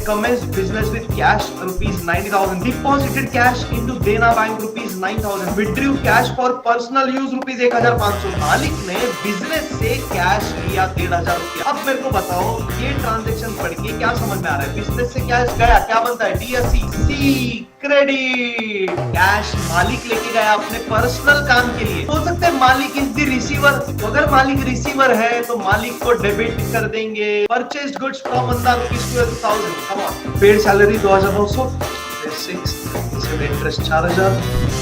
commenced business with cash rupees 90,000, deposited cash into Dena Bank rupees 9,000, withdrew cash for personal use rupees 1,500। मालिक ने business से cash लिया 1,500 रुपया। अब मेरे को बताओ ये ट्रांजेक्शन पढ़ के क्या समझ में आ रहा है? बिजनेस से कैश गया, क्या बनता है? डीएससी, सी क्रेडिट। कैश मालिक लेके गया अपने पर्सनल काम के लिए। हो सकता है मालिक इज द रिसीवर, तो अगर मालिक रिसीवर है तो मालिक को डेबिट कर देंगे। परचेज्ड गुड्स फ्रॉम बंदा rupees 12,000, come on. Paid salary 2,900, interest 4,000।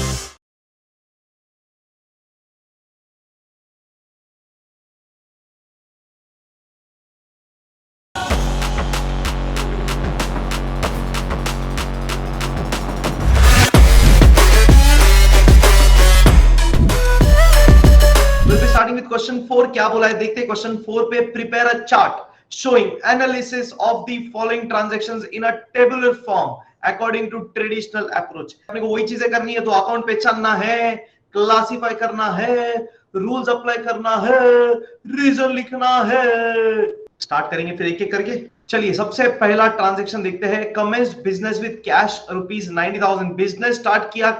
Starting with question 4 क्या बोला है देखते हैं। क्वेश्चन 4 पे prepare a chart showing analysis of the following transactions in a tabular form according to traditional approach. अपने को वही चीजें करनी है, तो अकाउंट पहचानना है, क्लासिफाई करना है, रूल्स अप्लाई करना है, रीजन लिखना है। स्टार्ट करेंगे फिर एक एक करके। चलिए सबसे पहला ट्रांजैक्शन देखते हैं। Commenced business with cash rupees 90,000, business start किया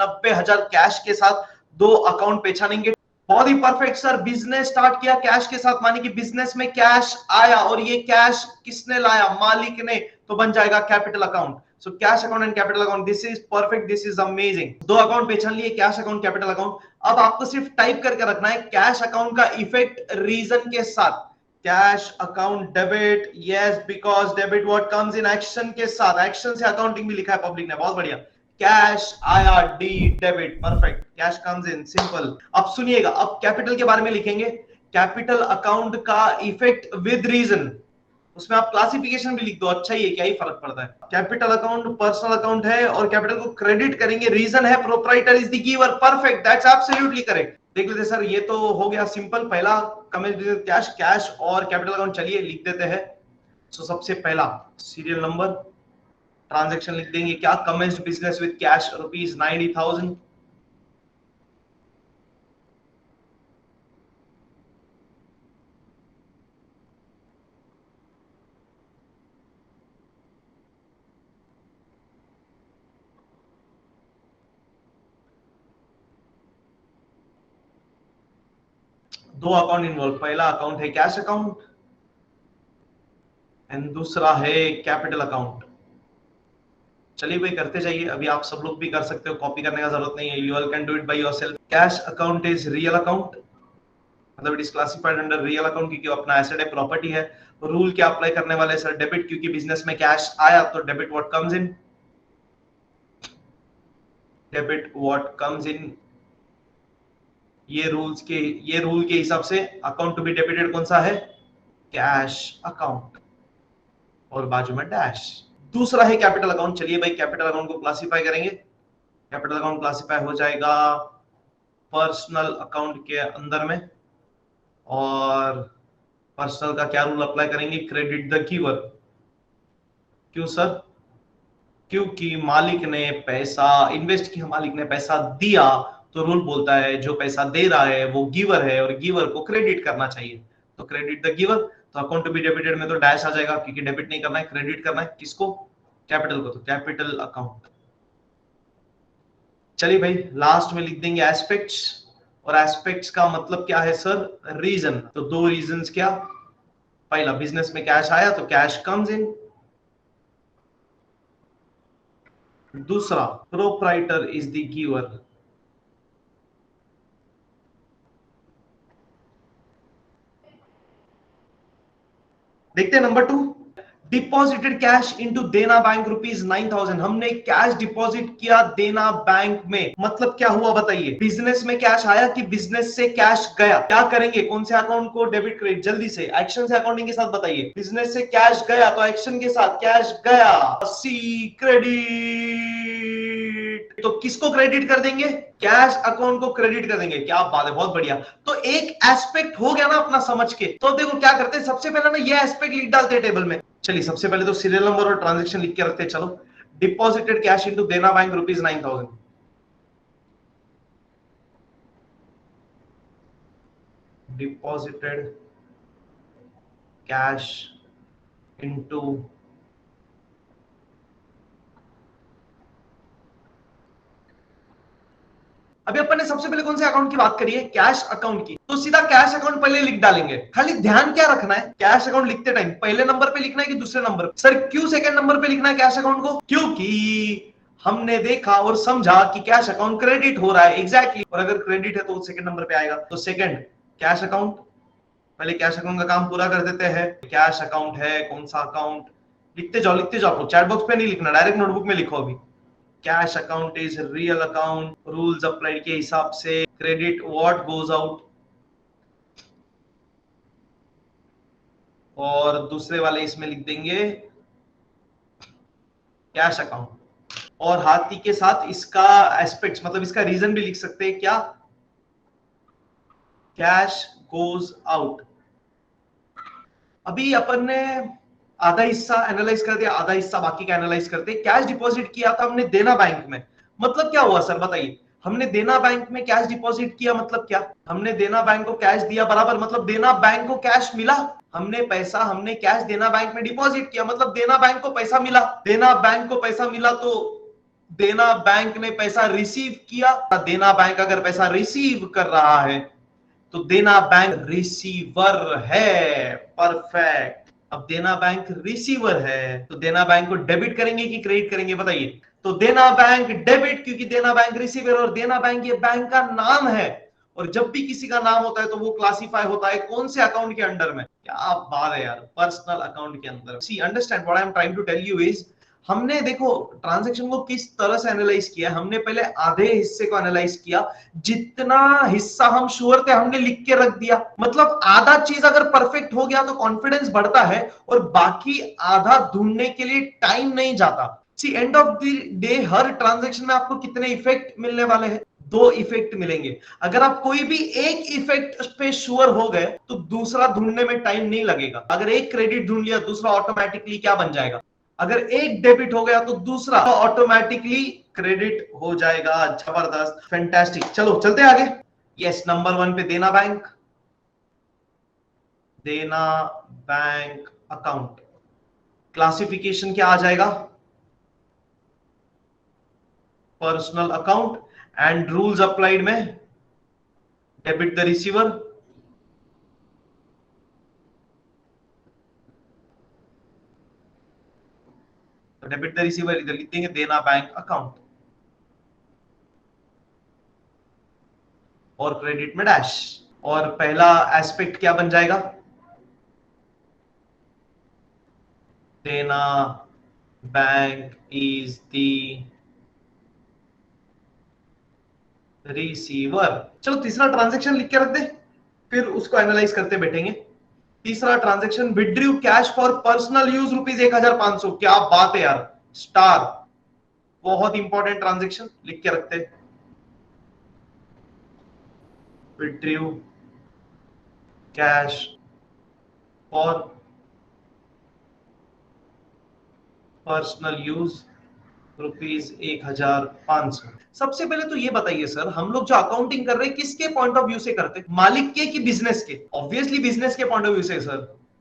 90,000 कैश के साथ। दो अकाउंट पहचानेंगे। बहुत ही परफेक्ट सर। बिजनेस स्टार्ट किया कैश के साथ, माने कि बिजनेस में कैश आया और ये कैश किसने लाया? मालिक ने। तो बन जाएगा capital account. So cash account and capital account, this is perfect, this is amazing. दो अकाउंट पहचान लिए, कैश अकाउंट, कैपिटल अकाउंट। अब आपको सिर्फ टाइप करके रखना है कैश अकाउंट का इफेक्ट रीजन के साथ। Cash account debit, yes, because debit what comes in action के साथ। एक्शन से अकाउंटिंग भी लिखा है पब्लिक ने, बहुत बढ़िया। कैश आया, D debit, perfect. Cash comes in, simple. अब सुनिएगा, अब कैपिटल के बारे में लिखेंगे। कैपिटल अकाउंट का इफेक्ट विद रीजन, उसमें आप क्लासिफिकेशन भी लिख दो, अच्छा ही है, क्या ही फर्क पड़ता है। कैपिटल अकाउंट पर्सनल अकाउंट है और कैपिटल को क्रेडिट करेंगे। रीजन है proprietor is the giver, perfect, that's absolutely correct. देख लेते सर, ये तो हो गया सिंपल। पहला कमेंट कैश, कैश और कैपिटल अकाउंट, चलिए लिख देते हैं। सो सबसे पहला सीरियल नंबर, ट्रांजैक्शन लिख देंगे क्या? Commenced business with cash rupees 90,000। दो अकाउंट इन्वॉल्व, पहला अकाउंट है कैश अकाउंट एंड दूसरा है कैपिटल अकाउंट। चलिए भाई करते जाइए, अभी आप सब लोग भी कर सकते हो, कॉपी करने का जरूरत नहीं है, you all can do it by yourself. Cash account is real account, मतलब it is classified under real account क्योंकि अपना एसेट है, प्रॉपर्टी है। रूल क्या अप्लाई करने वाले सर? डेबिट, क्योंकि बिजनेस में कैश आया तो debit what comes in, debit what comes इन। ये रूल के हिसाब से अकाउंट टू बी डेबिटेड कौन सा है? कैश अकाउंट, और बाजू में डैश। दूसरा है कैपिटल अकाउंट। चलिए भाई कैपिटल अकाउंट को क्लासिफाई करेंगे। कैपिटल अकाउंट क्लासिफाई हो जाएगा पर्सनल अकाउंट के अंदर में, और पर्सनल का क्या रूल अप्लाई करेंगे? Credit the giver. क्यों सर? क्योंकि मालिक ने पैसा इन्वेस्ट किया, मालिक ने पैसा दिया, तो रूल बोलता है जो पैसा दे रहा है वो गिवर है और गिवर को क्रेडिट करना चाहिए। तो क्रेडिट द गिवर। तो अकाउंट टू बी डेबिटेड में तो डैश आ जाएगा क्योंकि डेबिट नहीं करना है, क्रेडिट करना है। किसको? कैपिटल को, तो कैपिटल अकाउंट। चलिए भाई लास्ट में लिख देंगे एस्पेक्ट्स, और एस्पेक्ट्स का मतलब क्या है सर? रीजन। तो दो रीजंस क्या? पहला, बिजनेस में कैश आया तो कैश कम्स इन। दूसरा, प्रोप्राइटर इज द गिवर। देखते हैं नंबर 2। डिपॉजिटेड कैश इनटू देना बैंक रुपीस 9,000, हमने कैश डिपॉजिट किया देना बैंक में। मतलब क्या हुआ बताइए? बिजनेस में कैश आया कि बिजनेस से कैश गया? क्या करेंगे? कौन से अकाउंट को डेबिट क्रेडिट? जल्दी से एक्शन से अकाउंटिंग के साथ बताइए। बिजनेस से कैश गया तो एक्शन के साथ कैश गया, सी क्रेडिट। तो किसको क्रेडिट कर देंगे? कैश अकाउंट को क्रेडिट कर देंगे। क्या बात है, बहुत बढ़िया। तो एक एस्पेक्ट हो गया ना अपना समझ के। तो देखो क्या करते हैं, सबसे पहले ना ये एस्पेक्ट लिख डालते हैं टेबल में। चलिए सबसे पहले तो सीरियल नंबर और ट्रांजैक्शन लिख के रखते हैं। चलो, डिपॉजिटेड कैश इनटू देना bank rupees 9,000। Deposited cash into अभी अपन ने सबसे पहले कौन से अकाउंट की बात करी है? कैश अकाउंट की। तो सीधा कैश अकाउंट पहले लिख डालेंगे। खाली ध्यान क्या रखना है, कैश अकाउंट लिखते टाइम पहले नंबर पे लिखना है कि दूसरे नंबर पे? सर क्यों सेकंड नंबर पे लिखना है कैश अकाउंट को? क्योंकि हमने देखा और समझा कि कैश अकाउंट क्रेडिट हो रहा है। एग्जैक्टली। और अगर क्रेडिट है तो सेकंड नंबर पे आएगा। तो सेकंड कैश अकाउंट, पहले कैश अकाउंट का काम पूरा कर देते हैं। कैश अकाउंट है कौन सा अकाउंट? लिखते जाओ, चैट बॉक्स पे नहीं लिखना, डायरेक्ट नोटबुक में लिखो अभी। Cash account is real account, rules applied के हिसाब से क्रेडिट व्हाट गोज आउट। और दूसरे वाले इसमें लिख देंगे कैश अकाउंट। और हाथी के साथ इसका एस्पेक्ट्स, मतलब इसका रीजन भी लिख सकते हैं क्या? Cash goes out. अभी अपन ने आधा हिस्सा एनालाइज कर दिया, आधा हिस्सा बाकी का एनालाइज करते। कैश डिपॉजिट किया था हमने देना बैंक में, मतलब क्या हुआ सर बताइए? हमने देना बैंक में कैश डिपॉजिट किया मतलब क्या? हमने देना बैंक को कैश दिया बराबर, मतलब देना बैंक को कैश मिला। हमने कैश देना बैंक में डिपॉजिट किया, मतलब देना बैंक को पैसा मिला। देना बैंक को पैसा मिला तो देना बैंक ने पैसा रिसीव किया। देना बैंक अगर पैसा रिसीव कर रहा है तो देना बैंक रिसीवर है। परफेक्ट। अब देना बैंक रिसीवर है तो देना बैंक को डेबिट करेंगे कि क्रेडिट करेंगे बताइए? तो देना बैंक डेबिट, क्योंकि देना बैंक रिसीवर और देना बैंक ये बैंक का नाम है। और जब भी किसी का नाम होता है तो वो क्लासिफाई होता है कौन से अकाउंट के अंडर में? क्या बात है यार, पर्सनल अकाउंट के अंदर। See understand what I am trying to tell you is, हमने देखो ट्रांजैक्शन को किस तरह से एनालाइज किया। हमने पहले आधे हिस्से को एनालाइज किया, जितना हिस्सा हम श्योर थे हमने लिख के रख दिया। मतलब आधा चीज अगर परफेक्ट हो गया तो कॉन्फिडेंस बढ़ता है और बाकी आधा ढूंढने के लिए टाइम नहीं जाता। See end of the day हर ट्रांजैक्शन में आपको कितने इफेक्ट मिलने वाले हैं? 2 इफेक्ट मिलेंगे। अगर आप कोई भी एक इफेक्ट पे श्योर हो गए तो दूसरा ढूंढने में टाइम नहीं लगेगा। अगर एक क्रेडिट ढूंढ लिया दूसरा ऑटोमेटिकली क्या बन जाएगा? अगर एक डेबिट हो गया तो दूसरा ऑटोमेटिकली क्रेडिट हो जाएगा। जबरदस्त, फैंटास्टिक। चलो चलते आगे। यस, नंबर 1 पे देना बैंक। देना बैंक अकाउंट क्लासिफिकेशन क्या आ जाएगा? Personal account. And rules applied में डेबिट द रिसीवर। तो डेबिट द रिसीवर इधर लिख देंगे देना बैंक अकाउंट और क्रेडिट में डैश। और पहला एस्पेक्ट क्या बन जाएगा? देना बैंक इज द रिसीवर। चलो तीसरा ट्रांजैक्शन लिख के रख दे, फिर उसको एनालाइज करते बैठेंगे। तीसरा transaction withdrew cash for personal use ₹1500। क्या बात है यार, स्टार। बहुत इंपॉर्टेंट ट्रांजैक्शन लिख के रखते। Withdrew cash for personal use ₹1500। सबसे पहले तो ये बताइए सर, हम लोग जो अकाउंटिंग कर रहे हैं किसके पॉइंट ऑफ व्यू से करते हैं? मालिक के कि बिजनेस के? ऑब्वियसली बिजनेस के पॉइंट ऑफ व्यू से सर,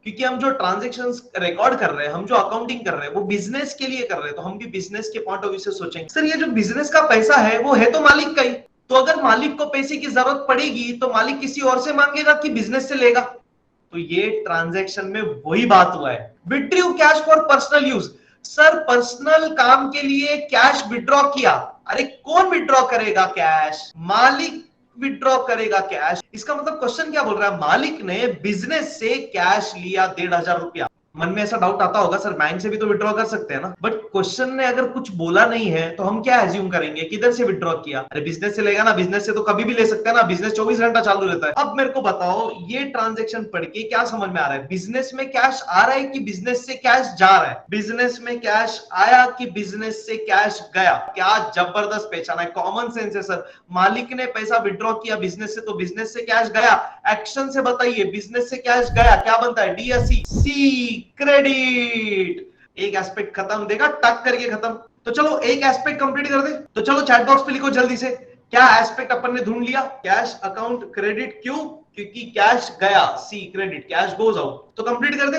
क्योंकि हम जो ट्रांजैक्शंस रिकॉर्ड कर रहे हैं, हम जो अकाउंटिंग कर रहे हैं वो बिजनेस के लिए कर रहे हैं, तो हम भी बिजनेस के पॉइंट ऑफ व्यू से सोचेंगे। सर ये जो बिजनेस का पैसा है वो है तो मालिक का ही, तो अगर मालिक को पैसे की जरूरत पड़ेगी तो मालिक किसी और से मांगेगा कि बिजनेस से लेगा? तो ये ट्रांजैक्शन में वही बात हुआ है। Withdrew cash for personal use. Sir personal काम के लिए कैश विड्रॉ किया। अरे कौन विड्रॉ करेगा कैश? मालिक विड्रॉ करेगा कैश। इसका मतलब क्वेश्चन क्या बोल रहा है? मालिक ने बिजनेस से कैश लिया ₹1500। मन में ऐसा डाउट आता होगा सर बैंक से भी तो विड्रॉ कर सकते हैं ना, बट क्वेश्चन ने अगर कुछ बोला नहीं है तो हम क्या एज्यूम करेंगे? किधर से विड्रॉ किया? अरे बिजनेस से लेगा ना, बिजनेस से तो कभी भी ले सकते हैं ना, बिजनेस 24 घंटा चालू रहता है। अब मेरे को बताओ ये ट्रांजैक्शन पढ़ के क्या समझ में आ रहा है? बिजनेस में कैश आ रहा है कि बिजनेस से कैश जा रहा है? बिजनेस में कैश आया कि बिजनेस से कैश गया? क्या जबरदस्त पहचाना है, कॉमन सेंस है सर। मालिक ने पैसा विड्रॉ किया बिजनेस से तो बिजनेस से कैश गया। एक्शन से बताइए, बिजनेस से कैश गया क्या बनता है? डी या सी? सी, क्रेडिट। एक एस्पेक्ट खत्म, देखा टक करके खत्म। तो चलो एक एस्पेक्ट कंप्लीट कर दे। तो चलो चैट बॉक्स पे लिखो जल्दी से, क्या एस्पेक्ट अपन ने ढूंढ लिया? Cash account credit. क्यों? क्योंकि कैश गया। सी, क्रेडिट, कैश गोज आउट। तो कंप्लीट कर दे।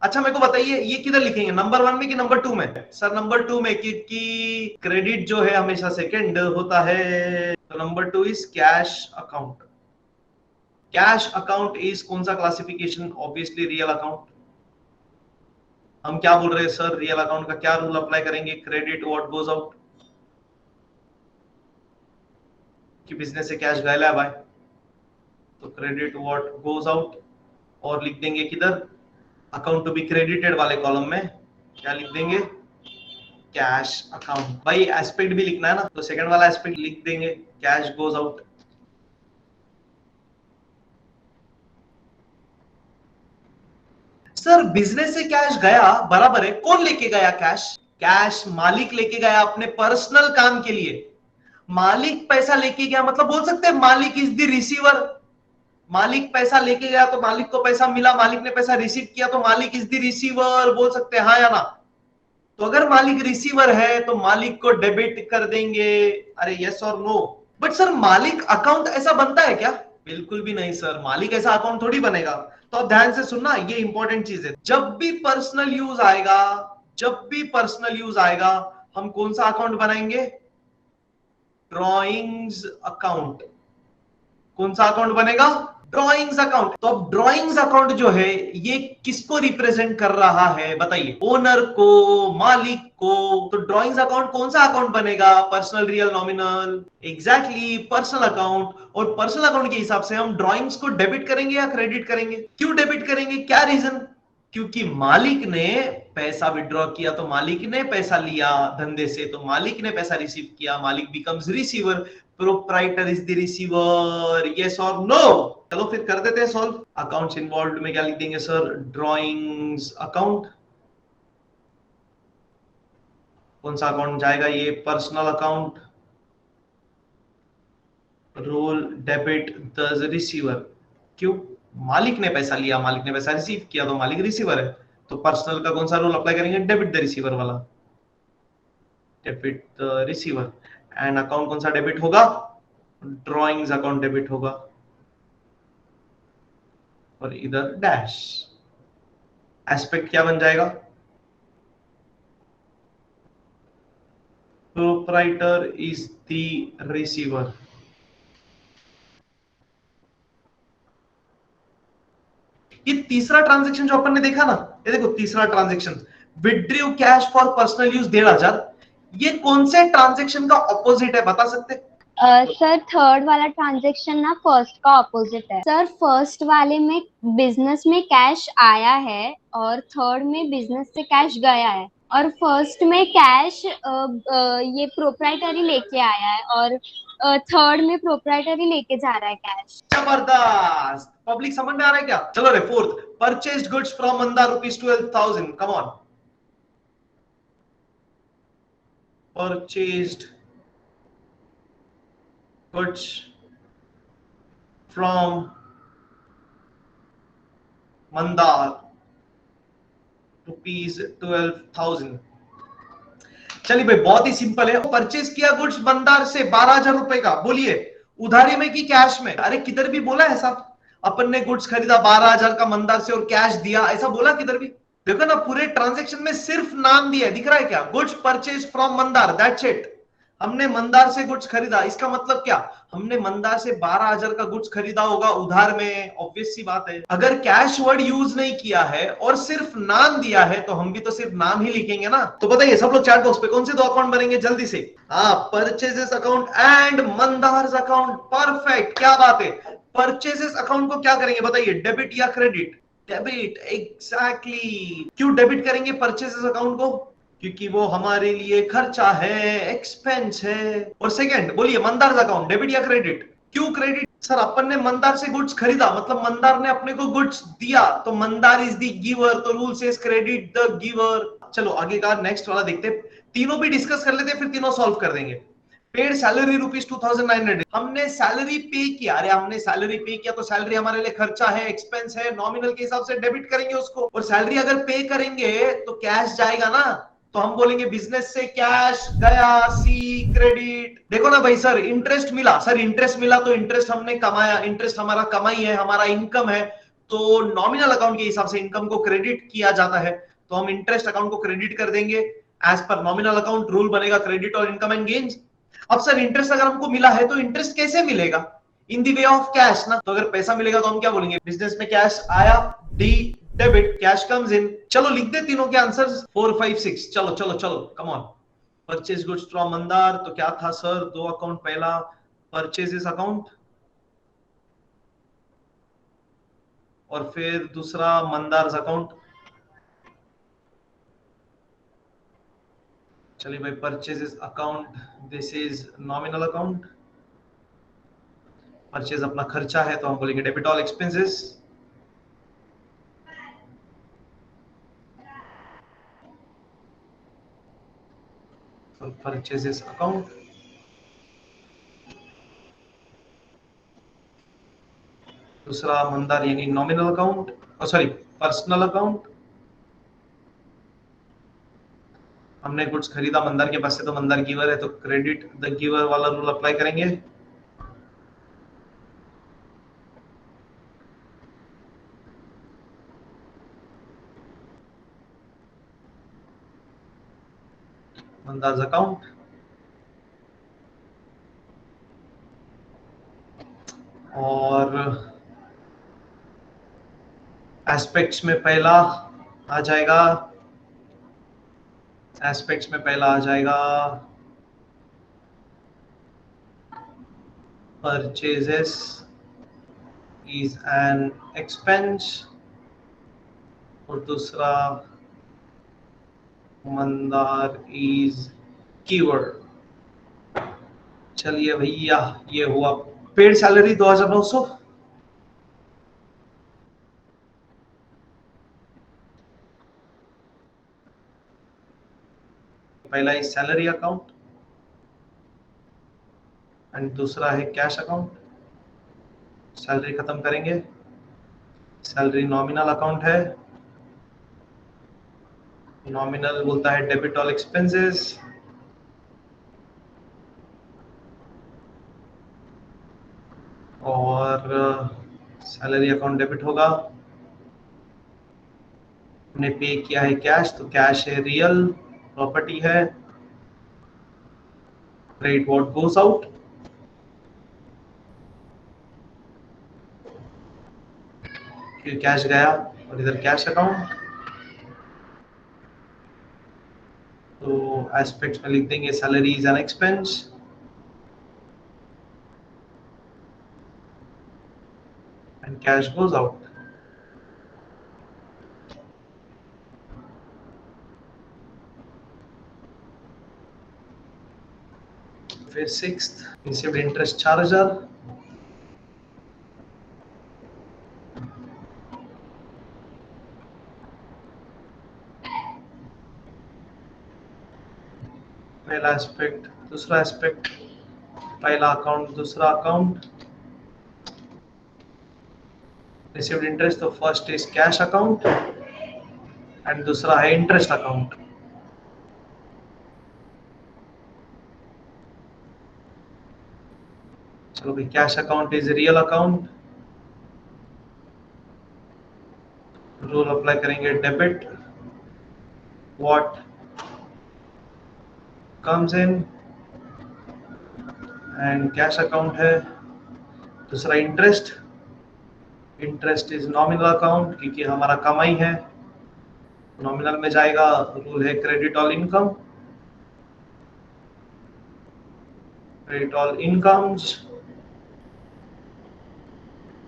अच्छा मेरे को बताइए ये किधर लिखेंगे, नंबर 1 में कि नंबर 2 में? सर नंबर 2 में, क्योंकि क्रेडिट जो है हमेशा सेकंड होता है। तो number 2 is cash account. Cash account is कौन सा क्लासिफिकेशन? Obviously real account. हम क्या बोल रहे हैं सर, रियल अकाउंट का क्या रूल अप्लाई करेंगे? क्रेडिट व्हाट गोज आउट, कि बिजनेस से कैश गया है भाई, तो क्रेडिट व्हाट गोज आउट। और लिख देंगे किधर? अकाउंट टू बी क्रेडिटेड वाले कॉलम में क्या लिख देंगे? Cash account. भाई एस्पेक्ट भी लिखना है ना, तो सेकंड वाला एस्पेक्ट लिख देंगे cash goes out. Sir business से कैश गया बराबर है, कौन लेके गया कैश? कैश मालिक लेके गया अपने पर्सनल काम के लिए। मालिक पैसा लेके गया मतलब बोल सकते हैं मालिक इज द रिसीवर। मालिक पैसा लेके गया तो मालिक को पैसा मिला, मालिक ने पैसा रिसीव किया तो मालिक इज द रिसीवर, बोल सकते हैं हाँ या ना? तो अगर मालिक रिसीवर है तो मालिक को डेबिट कर देंगे। अरे यस और नो? बट सर मालिक अकाउंट ऐसा बनता है क्या? बिल्कुल भी नहीं सर, मालिक ऐसा अकाउंट थोड़ी बनेगा। तो अब ध्यान से सुनना, ये इंपॉर्टेंट चीज है। जब भी पर्सनल यूज आएगा, जब भी पर्सनल यूज आएगा, हम कौन सा अकाउंट बनाएंगे? Drawings account. कौन सा अकाउंट बनेगा? Drawings account. तो अब ड्रॉइंग्स अकाउंट जो है ये किसको रिप्रेजेंट कर रहा है बताइए? ओनर को, मालिक को। तो ड्रॉइंग्स अकाउंट कौन सा अकाउंट बनेगा? Personal, real, nominal? Exactly personal account. और पर्सनल अकाउंट के हिसाब से हम ड्रॉइंग्स को डेबिट करेंगे या क्रेडिट करेंगे? क्यों डेबिट करेंगे, क्या रीजन? क्योंकि मालिक ने पैसा विड्रॉ किया तो मालिक ने पैसा लिया धंधे से, तो मालिक ने पैसा रिसीव किया, मालिक becomes receiver, proprietor is the receiver. Yes और नो? चलो फिर कर देते हैं सॉल्व। अकाउंट्स इन्वॉल्व्ड में क्या लिख देंगे सर? Drawings account. कौन सा अकाउंट जाएगा ये? Personal account. Rule debit the receiver. क्यों? मालिक ने पैसा लिया, मालिक ने पैसा रिसीव किया, तो मालिक रिसीवर है। तो पर्सनल का कौन सा रूल अप्लाई करेंगे? डेबिट द रिसीवर वाला, debit the receiver. And account कौन सा डेबिट होगा? ड्रॉइंग्स अकाउंट डेबिट होगा। और इधर डैश। एस्पेक्ट क्या बन जाएगा? Proprietor is the receiver. ये तीसरा ट्रांजैक्शन जो अपन ने देखा ना, ये देखो तीसरा transaction, withdrew cash for personal use 1,500, ये कौन से ट्रांजैक्शन का ऑपोजिट है बता सकते? सर थर्ड वाला ट्रांजेक्शन ना फर्स्ट का ऑपोजिट है। सर फर्स्ट वाले में बिजनेस में कैश आया है और थर्ड में बिजनेस से कैश गया है, और फर्स्ट में कैश ये प्रोप्राइटरी लेके आया है और थर्ड में प्रोप्राइटरी लेके जा रहा है कैश। जबरदस्त, पब्लिक समझ में आ रहा है क्या? चलो रे fourth, purchased goods from Manda ₹12,000। Come on, purchased goods from Mandar ₹12,000। चलिए भाई बहुत ही सिंपल है, परचेज किया गुड्स मंदार से 12,000 रुपए का, बोलिए उधारी में कि कैश में? अरे किधर भी बोला ऐसा? अपन ने गुड्स खरीदा 12,000 का मंदार से और कैश दिया, ऐसा बोला किधर भी? देखो ना पूरे ट्रांजैक्शन में सिर्फ नाम दिया है, दिख रहा है क्या? Goods purchase from Mandar, that's it. हमने मंदार से गुड्स खरीदा, इसका मतलब क्या? हमने मंदार से 12,000 का गुड्स खरीदा होगा उधार में, ऑब्वियस सी बात है। अगर कैश वर्ड यूज नहीं किया है और सिर्फ नाम दिया है तो हम भी तो सिर्फ नाम ही लिखेंगे ना। तो बताइए सब लोग चैट बॉक्स पे कौन से दो अकाउंट बनेंगे जल्दी से? हाँ, purchases account and Mandar account. Perfect, क्या बात है। परचेजेस अकाउंट को क्या करेंगे बताइए, डेबिट या क्रेडिट? Debit, exactly. क्यों डेबिट करेंगे परचेजेस अकाउंट को? क्योंकि वो हमारे लिए खर्चा है, एक्सपेंस है। और सेकंड बोलिए, मंदार अकाउंट डेबिट या क्रेडिट? क्यों क्रेडिट? सर अपन ने मंदार से गुड्स खरीदा, मतलब मंदार ने अपने को गुड्स दिया, तो मंदार इज द गिवर, तो rule says credit the giver. चलो आगे का नेक्स्ट वाला देखते हैं, तीनों भी डिस्कस कर लेते हैं फिर तीनों सॉल्व कर देंगे। पेड सैलरी ₹2,900, हमने सैलरी पे किया। अरे हमने सैलरी पे किया तो सैलरी हमारे लिए खर्चा है, एक्सपेंस है, नॉमिनल के हिसाब से डेबिट करेंगे उसको। और सैलरी अगर पे करेंगे तो कैश जाएगा ना, तो हम बोलेंगे बिजनेस से कैश गया, सी क्रेडिट। देखो ना भाई सर, इंटरेस्ट मिला, सर इंटरेस्ट मिला तो इंटरेस्ट हमने कमाया, इंटरेस्ट हमारा कमाई है, हमारा इनकम है, तो नॉमिनल अकाउंट के हिसाब से इनकम को क्रेडिट किया जाता है, तो हम इंटरेस्ट अकाउंट को क्रेडिट कर देंगे। As per nominal account rule बनेगा क्रेडिट और इनकम एंड गेन्स। अब सर इंटरेस्ट अगर हमको मिला है तो इंटरेस्ट कैसे मिलेगा? इन दी वे ऑफ कैश ना। तो अगर पैसा मिलेगा तो हम क्या बोलेंगे? बिजनेस में कैश आया, D debit, cash comes in. चलो लिख दे तीनों के आंसर्स 4 5 6। चलो चलो चलो come on. Purchase goods from Mandar तो क्या था सर? दो अकाउंट, पहला परचेजेस अकाउंट और फिर दूसरा मंदार अकाउंट। चलिए भाई, purchases account, this is nominal account. Purchase अपना खर्चा है तो हम बोलेंगे debit all expenses. Purchases account, दूसरा मंदार यानी nominal account, sorry personal account. हमने गुड्स खरीदा मंदार के पास से तो मंदार गिवर है तो क्रेडिट द गिवर वाला रूल अप्लाई करेंगे। मंदार अकाउंट और एस्पेक्ट्स में पहला आ जाएगा, एस्पेक्ट्स में पहला आ जाएगा परचेजेस इज एन एक्सपेंस और दूसरा मंदार इज कीवर्ड। चलिए भैया, ये हुआ पेड सैलरी 2900। पहला है सैलरी अकाउंट एंड दूसरा है कैश अकाउंट। सैलरी खत्म करेंगे, सैलरी नॉमिनल अकाउंट है, नॉमिनल बोलता है डेबिट ऑल एक्सपेंसेस और सैलरी अकाउंट डेबिट होगा। हमने पे किया है कैश तो कैश है रियल प्रॉपर्टी है, क्रेडिट व्हाट गोस आउट। फिर कैश गया और इधर कैश अकाउंट तो एस्पेक्ट्स में लिख देंगे salary is an expense and cash goes out. फिर सिक्स्थ, रिसीव्ड इंटरेस्ट 4000। पहला एस्पेक्ट, दूसरा एस्पेक्ट, पहला अकाउंट दूसरा अकाउंट। रिसीव्ड इंटरेस्ट तो first is cash account and दूसरा है इंटरेस्ट अकाउंट। चलो भाई, cash account is real account, rule apply करेंगे debit what comes in and cash account है। दूसरा interest, interest is nominal account क्योंकि हमारा कमाई है, नॉमिनल में जाएगा। रूल है credit all income, credit all incomes,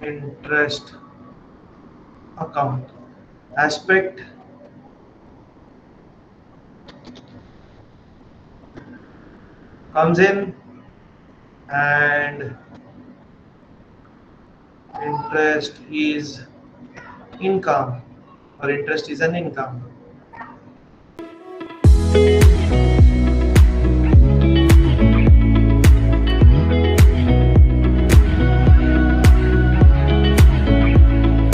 interest account. Aspect comes in and interest is income or interest is an income।